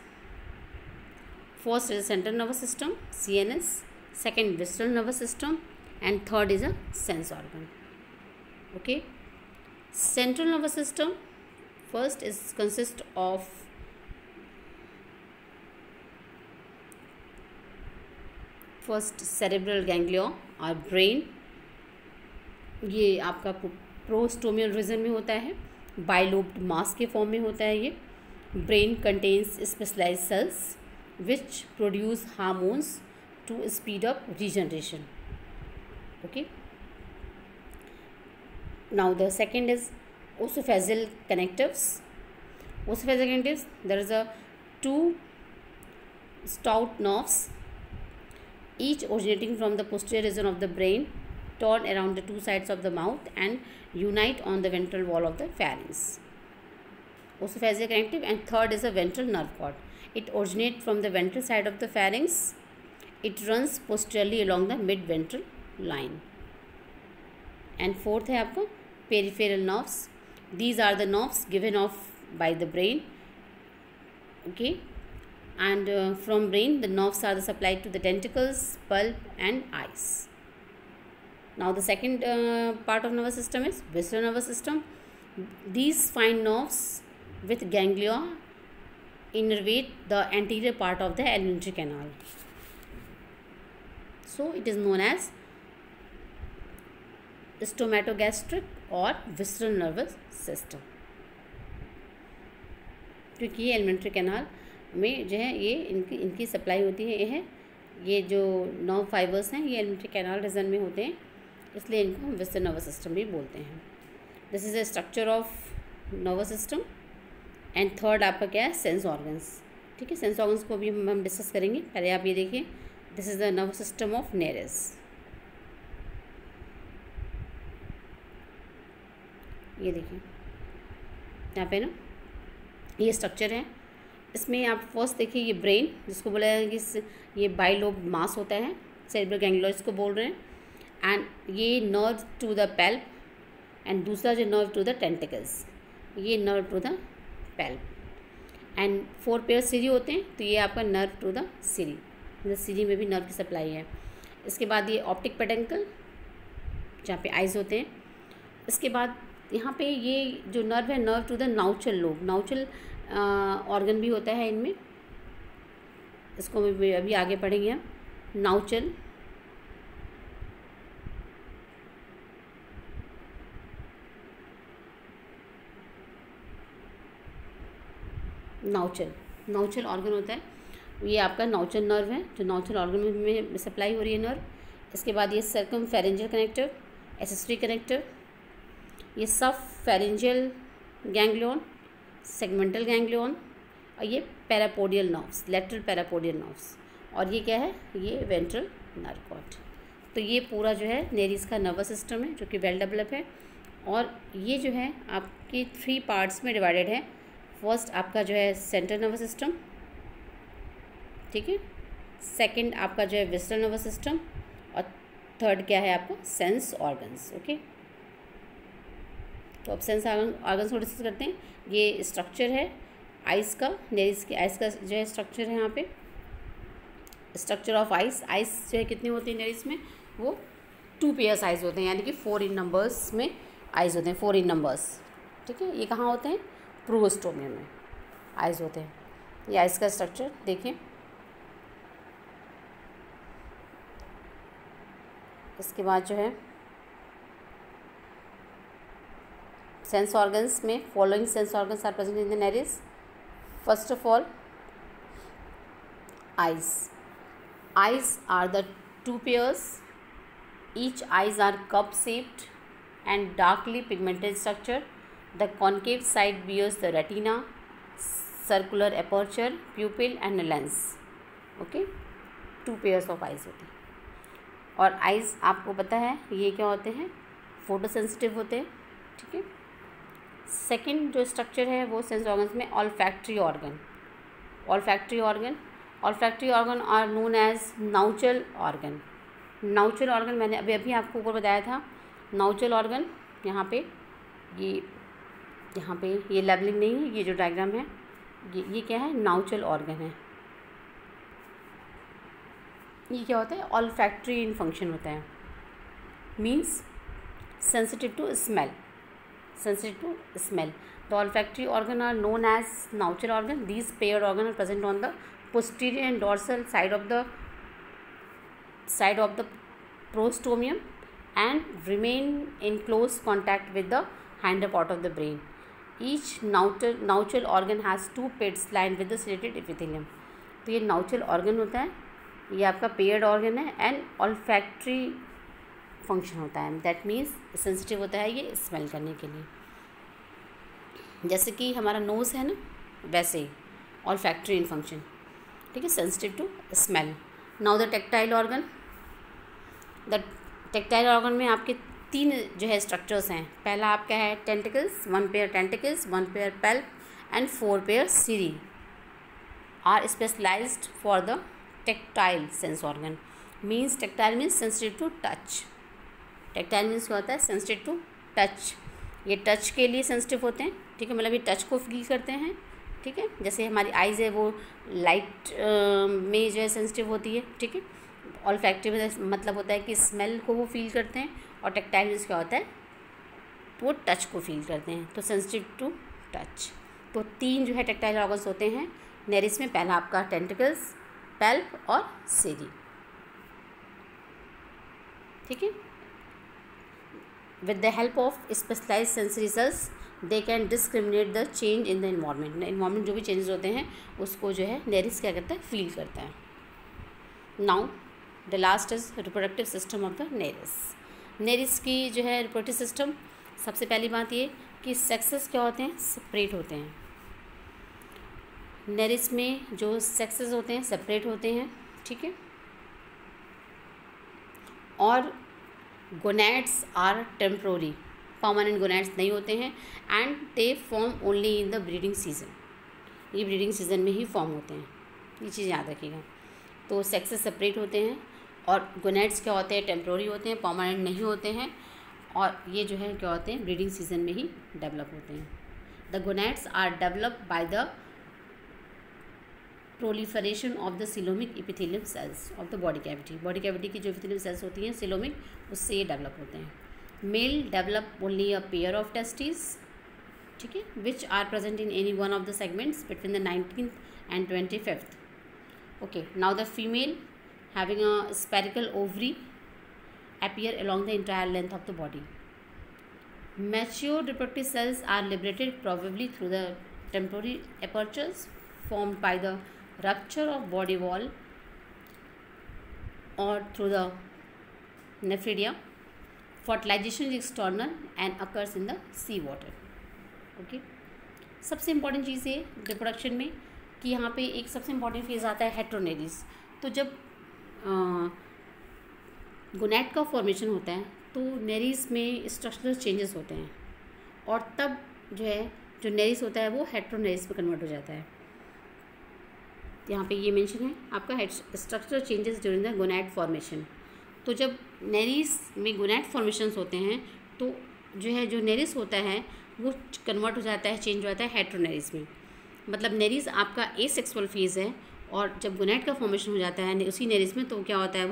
First is central nervous system, CNS. Second, visceral nervous system, and third is a sense organ. Okay, central nervous system first is consist of first cerebral ganglia और brain. ये आपका प्रोस्टोमियल reason में होता है, bilobed मास के form में होता है ये. Brain contains specialised cells which produce hormones to speed up regeneration. Okay, now the second is ossiphageal connectives. There is a 2 stout nerves, each originating from the posterior region of the brain, turn around the 2 sides of the mouth and unite on the ventral wall of the pharynx. Ossiphageal connective. And third is a ventral nerve cord. It originates from the ventral side of the pharynx. It runs posteriorly along the mid-ventral line. And fourth है आपका peripheral nerves. These are the nerves given off by the brain. Okay, and from brain the nerves are supplied to the tentacles, pulp, and eyes. Now the second part of nervous system is visceral nervous system. These fine nerves with ganglia innervate the anterior part of the alimentary canal. So it is known as stomatogastric और visceral nervous system, क्योंकि ये alimentary canal में जो है ये इनकी supply होती है, ये जो नर्व फाइबर्स हैं ये एलिमेंट्री कैनाल रीजन में होते हैं, इसलिए इनको हम विसरल नर्वस सिस्टम भी बोलते हैं। This is the structure of nervous system. And third आपका क्या है, सेंस ऑर्गन्स। ठीक है, सेंस ऑर्गन्स को भी हम डिस्कस करेंगे। पहले आप ये देखिए, this is the nervous system of Nereis. ये देखिए यहाँ पे ना ये स्ट्रक्चर है, इसमें आप फर्स्ट देखिए ये ब्रेन जिसको बोला है कि ये बाइलोब मास होता है, सेरेब्रल गैंग्लिया को बोल रहे हैं, एंड ये nerve to the palp, and दूसरा जो नर्व टू द टेंटिकल्स, ये nerve to the palp, and 4 pair cirri होते हैं, तो ये आपका नर्व टू द सीरी, मतलब सीरी में भी नर्व की सप्लाई है। इसके बाद ये ऑप्टिक पेडंकल जहाँ पे आइज़ होते हैं। इसके बाद यहाँ पे ये जो नर्व है, nerve to the nuchal lobe, nuchal organ भी होता है इनमें, इसको भी अभी आगे पढ़ेंगे हम। नाउचल, नाउचल ऑर्गन होता है, ये आपका नाउचल नर्व है जो नाउचल ऑर्गन में सप्लाई हो रही है नर्व। इसके बाद ये सर्कमफेरेंजियल कनेक्टर, एसेसरी कनेक्टर, ये सब फेरेंजियल गैंग्लियन, सेगमेंटल गैंग्लियन, और ये पैरापोडियल नर्व्स, लेटरल पैरापोडियल नर्व्स, और ये क्या है, ये वेंट्रल नर्व कॉर्ड। तो ये पूरा जो है नेरीज का नर्वस सिस्टम है जो कि वेल डेवलप है, और ये जो है आपकी 3 पार्ट्स में डिवाइडेड है। फर्स्ट आपका जो है सेंट्रल नर्वस सिस्टम, ठीक है, सेकंड आपका जो है विसरल नर्वस सिस्टम, और थर्ड क्या है आपका सेंस ऑर्गन्स। ओके, तो अब सेंस ऑर्गन्स को डिस्कस करते हैं। ये स्ट्रक्चर है आइस का, नेरीज के आइस का जो है स्ट्रक्चर है। यहाँ पे स्ट्रक्चर ऑफ आइस, आइस जो है कितनी होती है नेरीज में, वो 2 पेयर्स आइज होते हैं, यानी कि 4 इन नंबर्स में आइज होते हैं, 4 इन नंबर्स। ठीक है, ये कहाँ होते हैं, प्रोस्टोमियम में आइज होते हैं। ये आइस का स्ट्रक्चर देखिए। इसके बाद जो है सेंस ऑर्गन्स में following sense organs are present in the Nereis. First of all eyes are the 2 pairs, each eyes are cup shaped and darkly pigmented structure. The concave side bears the retina, circular aperture, pupil and lens. Okay, 2 pairs of eyes होते हैं। और eyes आपको पता है ये क्या होते हैं, फोटो सेंसिटिव होते हैं। ठीक है, सेकेंड जो स्ट्रक्चर है वो सेंस ऑर्गन्स में olfactory organ, olfactory organ are known as nuchal organ. Nuchal organ मैंने अभी आपको ऊपर बताया था। नाउचल ऑर्गन यहाँ पे ये लेबलिंग नहीं है, ये जो डायग्राम है ये क्या है, नाउचल ऑर्गन है। ये क्या होता है, ऑल्फैक्टरी इन फंक्शन होता है, means sensitive to smell, The olfactory organ are known as nautial organ. These paired organs are present on the posterior and dorsal side of the prostomium and remain in close contact with the hinder part of the brain. Each nautial organ has 2 pairs lined with the ciliated epithelium. तो ये नाउचल organ होता है, ये आपका paired organ है, and olfactory function होता है, that means sensitive होता है ये स्मेल करने के लिए। जैसे कि हमारा नोज़ है ना, वैसे ही ऑल्फैक्टरी इन फंक्शन। ठीक है, sensitive to smell. Now the tactile organ. The tactile organ में आपके 3 जो है स्ट्रक्चर्स हैं। पहला आपका है tentacles, 1 pair tentacles, 1 pair palp and 4 pair cirri are specialised for the tactile sense organ. Means tactile means sensitive to touch. Tactile means क्या होता है, सेंसिटिव टू टच। ये टच के लिए सेंसिटिव होते हैं। ठीक है, मतलब ये टच को फील करते हैं। ठीक है, जैसे हमारी आइज़ है वो लाइट में जो है सेंसिटिव होती है। ठीक है, ऑल्फैक्टरी मतलब होता है कि स्मेल को वो फील करते हैं, और टेक्टाइल मीन्स क्या होता है, वो टच को फील करते हैं, तो सेंसिटिव टू टच। तो 3 जो है टेक्टाइल ऑर्गन्स होते हैं नेरिस में। पहला आपका टेंटिकल्स, पेल्प और सीरी। ठीक है, with the help of specialized sensory cells they can discriminate the change in the environment. environment जो भी changes होते हैं उसको जो है नेरिस क्या करता है, फील करता है. Now the last is reproductive system of the Nereis. Nereis की जो है reproductive system, सबसे पहली बात ये कि सेक्सेस क्या होते हैं, सेपरेट होते हैं. नेरिस में जो सेक्सेस होते हैं सेपरेट होते हैं, ठीक है. और gonads are temporary, permanent gonads नहीं होते हैं. And they form only in the breeding season. ये ब्रीडिंग सीजन में ही फॉर्म होते हैं, ये चीज़ याद रखिएगा. तो सेक्सेस सेपरेट होते हैं और गोनैड्स क्या होते हैं, टेम्प्रोरी होते हैं, परमानेंट नहीं होते हैं. और ये जो है क्या होते हैं, ब्रीडिंग सीजन में ही डेवलप होते हैं. The gonads are developed by the proliferation of the coelomic epithelium cells of the body cavity. Body cavity की जो इपिथेलियम सेल्स होती हैं सिलोमिक, उससे ये डेवलप होते हैं. Male develop only a pair of testis, ठीक है, which are present in any one of the segments between the 19th and 25th. Okay, now the female having a spherical ovary appear along the entire length of the body. Mature reproductive cells are liberated probably through the temporary apertures formed by the rupture of body wall or through the nephridia. Fertilization is external and occurs in the sea water. Okay. सबसे important चीज़ है reproduction में कि यहाँ पे एक सबसे important phase आता है हेटेरोनेरिस. तो जब गोनैड का फॉर्मेशन होता है तो नेरिस में स्ट्रक्चरल चेंजेस होते हैं और तब जो है जो नेरिस होता है वो हेटेरोनेरिस में कन्वर्ट हो जाता है. यहाँ पे ये मेंशन है आपका structural changes during the gonad formation. तो जब नेरिस में गोनैड फॉर्मेशंस होते हैं तो जो है जो नेरिस होता है वो कन्वर्ट हो जाता है, चेंज हो जाता है हेटेरोनेरिस में. मतलब नेरिस आपका एसेक्सुअल फेज़ है और जब गोनैड का फॉर्मेशन हो जाता है उसी नेरिस में तो क्या होता है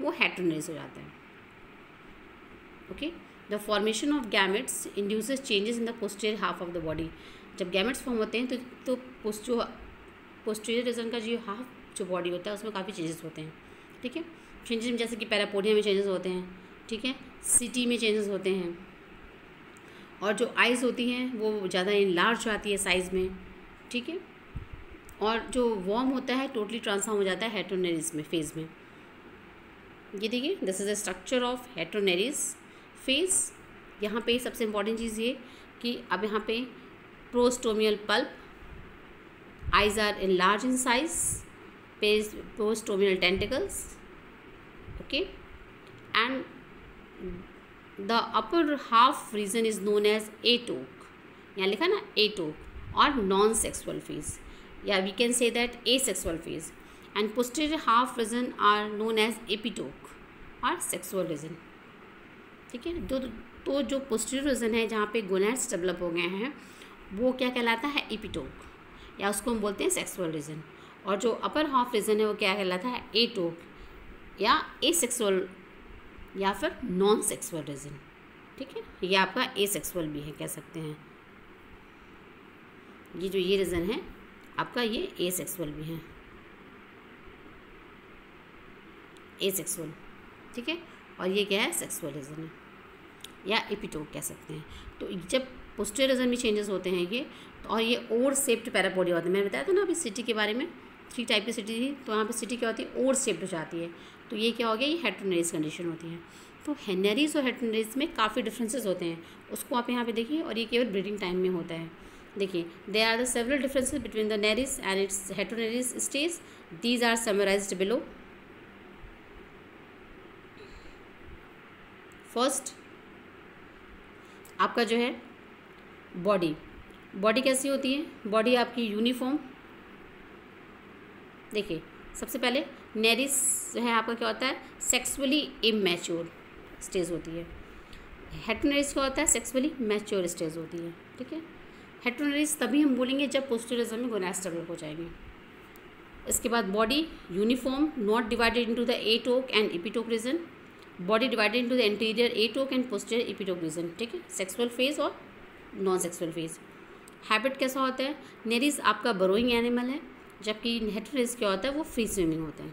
वो हेटेरोनेरिस हो जाता है. Okay, the formation of gametes induces changes in the posterior half of the body. जब गैमेट्स फॉर्म होते हैं तो पोस्टीरियर रीजन का जो हाफ जो बॉडी होता है उसमें काफ़ी चेंजेस होते हैं. ठीक है, चेंजेस में जैसे कि पैरापोडिया में चेंजेस होते हैं, ठीक है, सिटी में चेंजेस होते हैं और जो आइज़ होती हैं वो ज़्यादा इनलार्ज आती है साइज़ में. ठीक है, और जो वॉर्म होता है टोटली ट्रांसफॉर्म हो जाता है हेटेरोनेरिस में फेज़ में. ये देखिए, this is the structure of heteronereis phase. यहाँ पे सबसे इम्पॉर्टेंट चीज़ ये कि अब यहाँ पे prostomial palp, eyes are in large in size, prostomial tentacles. Okay, and the upper half region is known as atoke. यहाँ लिखा ना एटोक और नॉन सेक्सुअल फेज, या we can say that asexual phase. And posterior half region are known as epitoke और sexual region. ठीक है, तो जो posterior region है जहाँ पे गोनैड्स डेवलप हो गए हैं वो क्या कहलाता है, एपिटोक, या उसको हम बोलते हैं सेक्सुअल रीजन. और जो अपर हाफ रीजन है वो क्या कहलाता है, एटोक या एसेक्सुअल या फिर नॉन सेक्सुअल रीजन. ठीक है, ये आपका एसेक्सुअल भी है कह सकते हैं. ये जो ये रीजन है आपका ये एसेक्सुअल भी है, एसेक्सुअल. ठीक है, और ये क्या है, सेक्सुअल रीजन है या एपिटोक कह सकते हैं. तो जब पोस्टीरियर रीजन में चेंजेस होते हैं ये तो, और ये ओर शेप्ड पैरापोडिया होता है. मैंने बताया था ना अभी सिटी के बारे में, 3 टाइप की सिटी थी, तो यहाँ पे सिटी क्या होती है, ओर शेप्ड हो जाती है. तो ये क्या हो गया, ये हेटेरोनेरिस कंडीशन होती है. तो नेरिस और हेटेरोनेरिस में काफ़ी डिफरेंसेस होते हैं, उसको आप यहाँ पे देखिए. और ये केवल ब्रीडिंग टाइम में होता है. देखिए, they are the several differences between the Nereis and its heteronereis stage. These are summarised below. First आपका जो है बॉडी कैसी होती है, बॉडी आपकी यूनिफॉर्म. देखिए, सबसे पहले नेरिस जो है आपका क्या होता है, सेक्सुअली इमैच्योर स्टेज होती है. हेटेरोनेरिस क्या होता है, सेक्सुअली मैच्योर स्टेज होती है. ठीक है, हेटेरोनेरिस तभी हम बोलेंगे जब पोस्टीरियर रीजन में गोनैड्स डेवलप हो जाएंगे. इसके बाद body uniform, not divided into the atoke and epitoke region. Body divided into the anterior atoke and posterior epitoke region. ठीक है, सेक्सुअल फेज और नॉन सेक्सुअल फेज. हैबिट कैसा होता है, नेरिस आपका बरोइंग एनिमल है जबकि हेटेरोनेरिस क्या होता है, वो फ्री स्विमिंग होता है.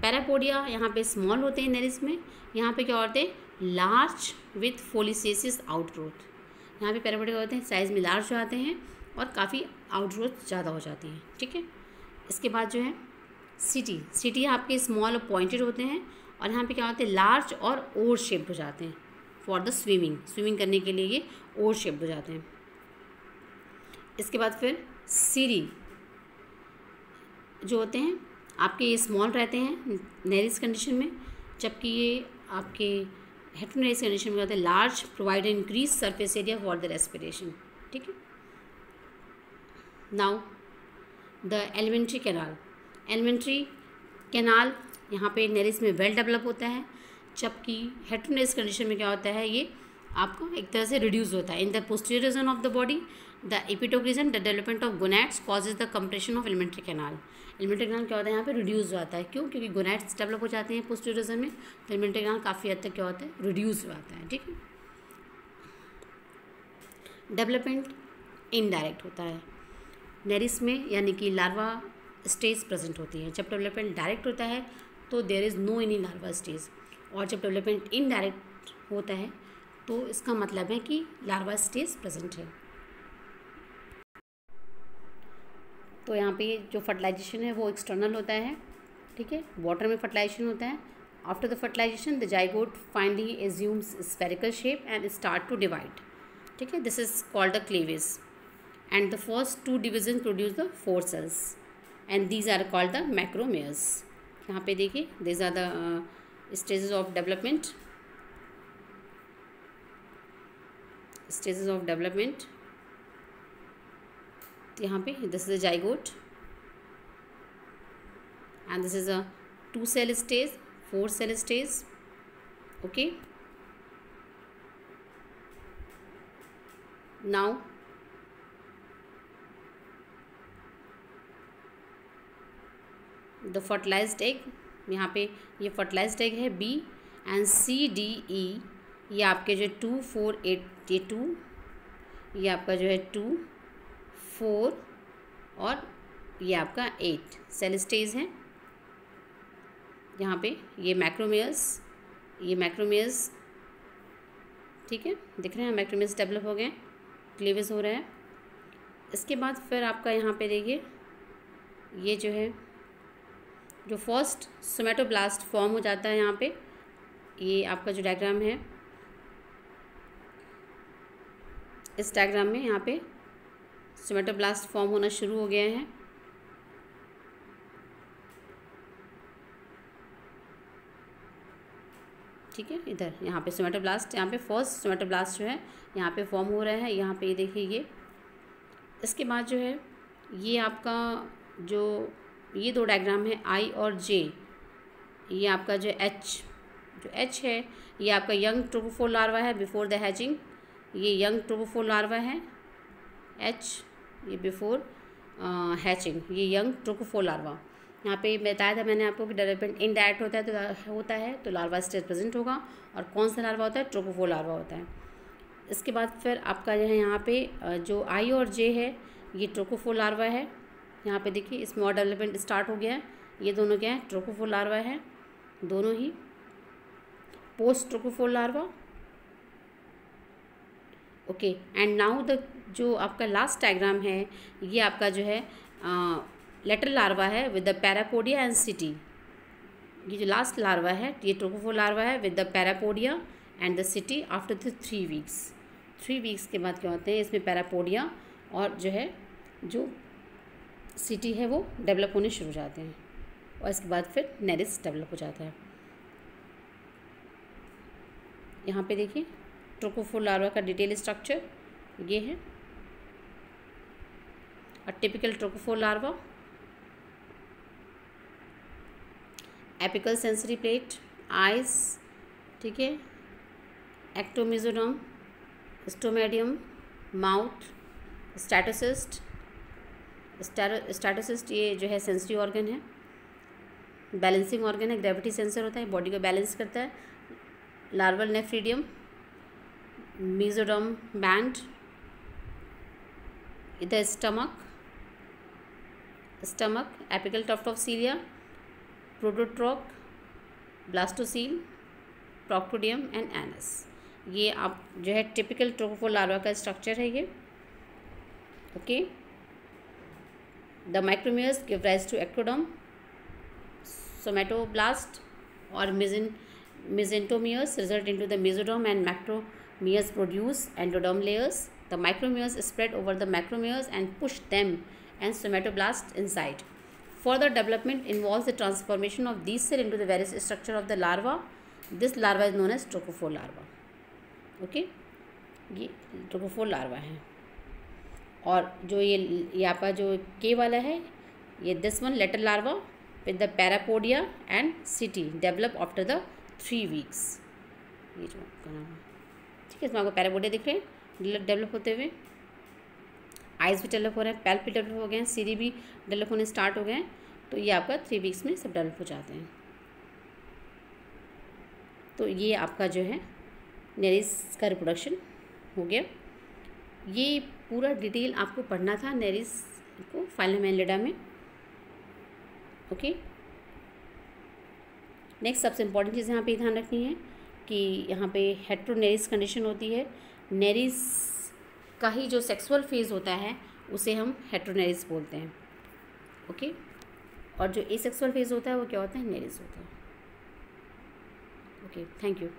पैरापोडिया यहाँ पे स्मॉल होते हैं नेरिस में, यहाँ पे क्या होते हैं, लार्ज विथ फोलिसेसिस आउटग्रोथ। यहाँ पे पैरापोडिया होते हैं, साइज़ में लार्ज हो जाते हैं और काफ़ी आउटग्रोथ ज़्यादा हो जाती है। ठीक है, इसके बाद जो है सिटी आपके स्मॉल और पॉइंटेड होते हैं, और यहाँ पे क्या होते हैं, लार्ज और ओवर शेप्ड हो जाते हैं फॉर द स्विमिंग करने के लिए ये ओवर शेप्ड हो जाते हैं। इसके बाद फिर सीरी जो होते हैं आपके ये स्मॉल रहते हैं नेरिस कंडीशन में, जबकि ये आपके हेटेरोनेरिस कंडीशन में होते हैं large, provide increase surface area for the respiration. ठीक है, नाउ द एलिमेंट्री कैनाल यहाँ पे नेरिस में वेल डेवलप होता है, जबकि हेटेरोनेरिस कंडीशन में क्या होता है, ये आपको एक तरह से रिड्यूस होता है। In the posterior region of the body the epitoke region the development of gonads causes the compression of alimentary canal. Alimentary canal क्या होता है, यहाँ पे रिड्यूस हो जाता है। क्यों? क्योंकि गोनैड्स डेवलप हो जाते हैं पोस्टीरियर रीजन में, तो एलिमेंट्री कैनाल काफ़ी हद तक क्या होता है, रिड्यूस हो जाता है। ठीक है, डेवलपमेंट इनडायरेक्ट होता है नेरिस में, यानी कि लार्वा स्टेज प्रेजेंट होती है। जब डेवलपमेंट डायरेक्ट होता है तो there is no any larva stage, और जब डेवलपमेंट इनडायरेक्ट होता है तो इसका मतलब है कि लार्वा स्टेज प्रेजेंट है। तो यहाँ पे जो फर्टिलाइजेशन है वो एक्सटर्नल होता है। ठीक है, वाटर में फर्टिलाइजेशन होता है। After the fertilisation the zygote finally assumes spherical shape and start to divide. ठीक है, this is called the cleavage, and the first 2 division produce the 4 cells and these are called the macromeres। यहाँ पे देखिए, these are the stages of development। तो यहाँ पे this is a zygote and this is a 2 cell stage, 4 cell stage। okay, now the fertilised egg, यहाँ पे ये fertilised egg है बी, एंड CDE ये आपके जो 2, 4, 8 ये 2, ये आपका जो है 2, 4 और ये आपका 8 सेल स्टेज है। यहाँ पे ये मैक्रोमेयर्स, ठीक है, दिख रहे हैं मैक्रोमेयर्स डेवलप हो गए, क्लीवेज हो रहा है। इसके बाद फिर आपका यहाँ पे देखिए, ये जो है जो फर्स्ट सोमेटोब्लास्ट फॉर्म हो जाता है। यहाँ पे ये आपका जो डायग्राम है, इस डायग्राम में यहाँ पे सोमेटोब्लास्ट फॉर्म होना शुरू हो गया है। ठीक है, इधर यहाँ पे सोमेटोब्लास्ट, यहाँ पे फर्स्ट सोमेटोब्लास्ट जो है यहाँ पे फॉर्म हो रहा है। यहाँ पे ये देखिए ये, इसके बाद जो है ये आपका जो ये 2 डायग्राम है I और J, ये आपका जो H है ये आपका यंग ट्रोपोफोर लार्वा है बिफोर द हैचिंग। ये यंग ट्रोपोफोर लार्वा है H, ये बिफोर हैचिंग, ये यंग ट्रोपोफोर लार्वा। यहाँ पे बताया था मैंने आपको कि डेवलपमेंट इनडायरेक्ट होता है तो लार्वा स्टेज प्रेजेंट होगा, और कौन सा लार्वा होता है, ट्रोपोफोर लार्वा होता है। इसके बाद फिर आपका जो है यहाँ पे जो I और J है ये ट्रोपोफोर लार्वा है। यहाँ पे देखिए इसमें और डेवलपमेंट स्टार्ट हो गया है। ये दोनों क्या है, ट्रोपोफोर लार्वा है, दोनों ही post trochophore larva. Okay, and now the जो आपका लास्ट डायग्राम है ये आपका जो है लेटर लार्वा है with the parapodia and setae. ये जो लास्ट लार्वा है ये ट्रोपोफोर लार्वा है with the parapodia and the setae after the 3 weeks. 3 weeks के बाद क्या होते हैं, इसमें पैरापोडिया और जो है जो सिटी है वो डेवलप होने शुरू हो जाते हैं, और इसके बाद फिर नेरिस डेवलप हो जाता है। यहाँ पे देखिए ट्रोपोफोर लार्वा का डिटेल स्ट्रक्चर ये है, a typical trochophore larva, apical sensory plate, eyes, ठीक है, एक्टोमेसोडर्म, स्टोमेडियम, माउथ, स्टैटोसिस्ट ये जो है सेंसरी ऑर्गन है, बैलेंसिंग ऑर्गन है, ग्रेविटी सेंसर होता है, बॉडी को बैलेंस करता है। लार्वल नेफ्रीडियम, मेसोडर्म बैंड, इधर stomach, apical tuft of cilia, prototroch, blastocoel, proctodaeum and anus. ये आप जो है टिपिकल ट्रोकोफोर लार्वा का स्ट्रक्चर है ये। Okay, the micromeres give rise to ectoderm, somatoblast और mesentomeres result into the mesoderm, and macromeres produce endoderm layers. The micromeres spread over the macromeres and push them and somatoblasts inside. Further development involves the transformation of these cells into the various structure of the larva. This larva is known as trochophore larva. Okay, ये trochophore larva है। और जो ये यहाँ पर जो के वाला है, ये this one letter larva with the parapodia and CT develop after the 3 weeks। ये जो आपका नाम है, ठीक है, इसमें आपको पैरापोडिया दिख रहे हैं डेवलप होते हुए, आइज़ भी डेवलप हो रहे हैं, पैल्प भी डेवलप हो गए हैं, सीरी भी डेवलप होने स्टार्ट हो गए हैं। तो ये आपका 3 वीक्स में सब डेवलप हो जाते हैं। तो ये आपका जो है नेरिस का रिप्रोडक्शन हो गया। ये पूरा डिटेल आपको पढ़ना था नेरिस को फाइलम एनलिडा में। ओके, नेक्स्ट सबसे इम्पॉर्टेंट चीज़ यहाँ पे ध्यान रखनी है कि यहाँ पे हेट्रोनेरिस कंडीशन होती है। नेरिस का ही जो सेक्सुअल फेज़ होता है उसे हम हेट्रोनेरिस बोलते हैं। ओके, और जो एसेक्सुअल फेज़ होता है वो क्या होता है, नेरिस होता है। Okay, thank you.